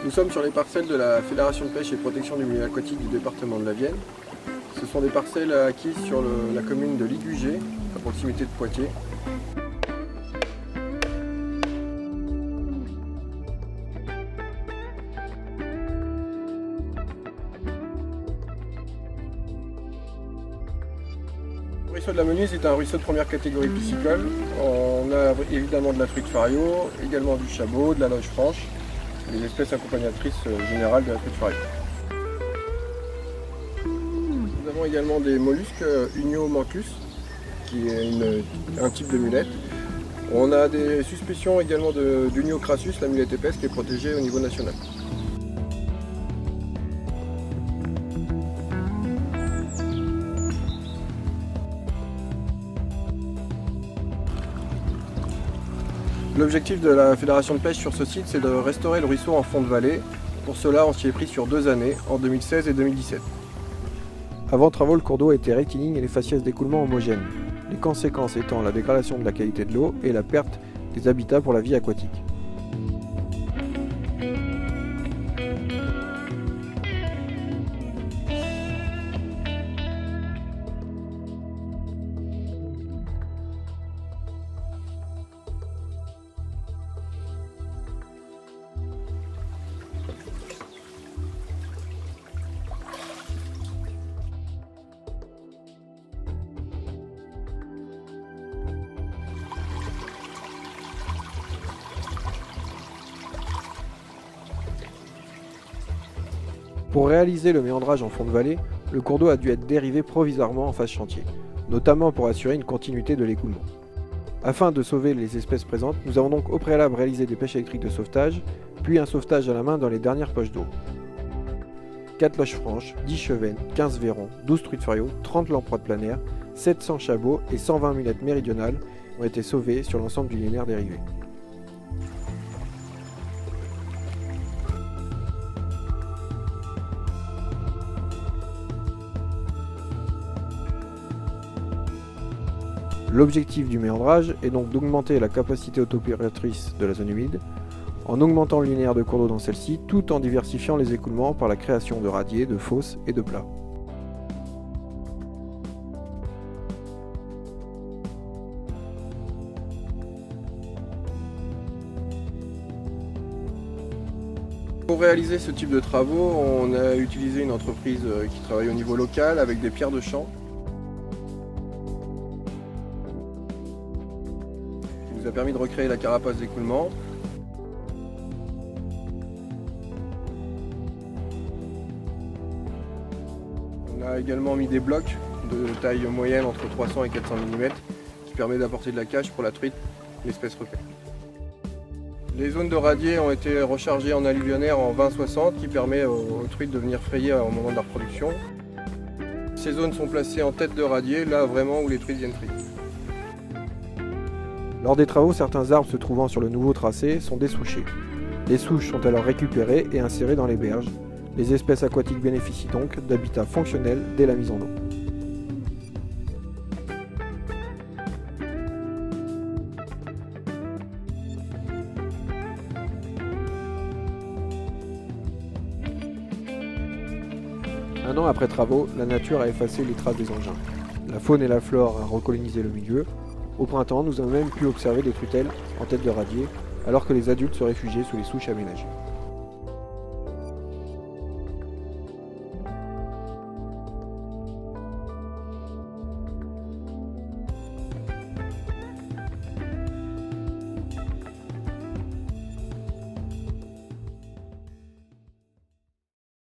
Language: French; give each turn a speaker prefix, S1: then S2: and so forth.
S1: Nous sommes sur les parcelles de la Fédération de pêche et protection du milieu aquatique du département de la Vienne. Ce sont des parcelles acquises sur la commune de Ligugé, à proximité de Poitiers. Le ruisseau de la Menuse est un ruisseau de première catégorie piscicole. On a évidemment de la truite fario, également du chabot, de la loge franche, les espèces accompagnatrices générales de la truite fario. Nous avons également des mollusques Unio mancus, qui est un type de mulette. On a des suspicions également d'Unio crassus, la mulette épaisse, qui est protégée au niveau national. L'objectif de la Fédération de pêche sur ce site, c'est de restaurer le ruisseau en fond de vallée. Pour cela, on s'y est pris sur 2 années, en 2016 et 2017. Avant travaux, le cours d'eau était rectiligne et les faciès d'écoulement homogènes. Les conséquences étant la dégradation de la qualité de l'eau et la perte des habitats pour la vie aquatique. Pour réaliser le méandrage en fond de vallée, le cours d'eau a dû être dérivé provisoirement en phase chantier, notamment pour assurer une continuité de l'écoulement. Afin de sauver les espèces présentes, nous avons donc au préalable réalisé des pêches électriques de sauvetage, puis un sauvetage à la main dans les dernières poches d'eau. 4 loges franches, 10 chevennes, 15 vairons, 12 truites fario, 30 lamproies de planaire, 700 chabots et 120 mulettes méridionales ont été sauvées sur l'ensemble du linéaire dérivé. L'objectif du méandrage est donc d'augmenter la capacité autopératrice de la zone humide, en augmentant le linéaire de cours d'eau dans celle-ci, tout en diversifiant les écoulements par la création de radiers, de fosses et de plats. Pour réaliser ce type de travaux, on a utilisé une entreprise qui travaille au niveau local avec des pierres de champ. Qui nous a permis de recréer la carapace d'écoulement. On a également mis des blocs de taille moyenne entre 300 et 400 mm qui permet d'apporter de la cage pour la truite, l'espèce repère. Les zones de radier ont été rechargées en alluvionnaire en 20-60 qui permet aux truites de venir frayer au moment de la reproduction. Ces zones sont placées en tête de radier, là vraiment où les truites viennent frayer. Lors des travaux, certains arbres se trouvant sur le nouveau tracé sont dessouchés. Les souches sont alors récupérées et insérées dans les berges. Les espèces aquatiques bénéficient donc d'habitats fonctionnels dès la mise en eau. Un an après travaux, la nature a effacé les traces des engins. La faune et la flore a recolonisé le milieu. Au printemps, nous avons même pu observer des trutelles en tête de radier, alors que les adultes se réfugiaient sous les souches aménagées.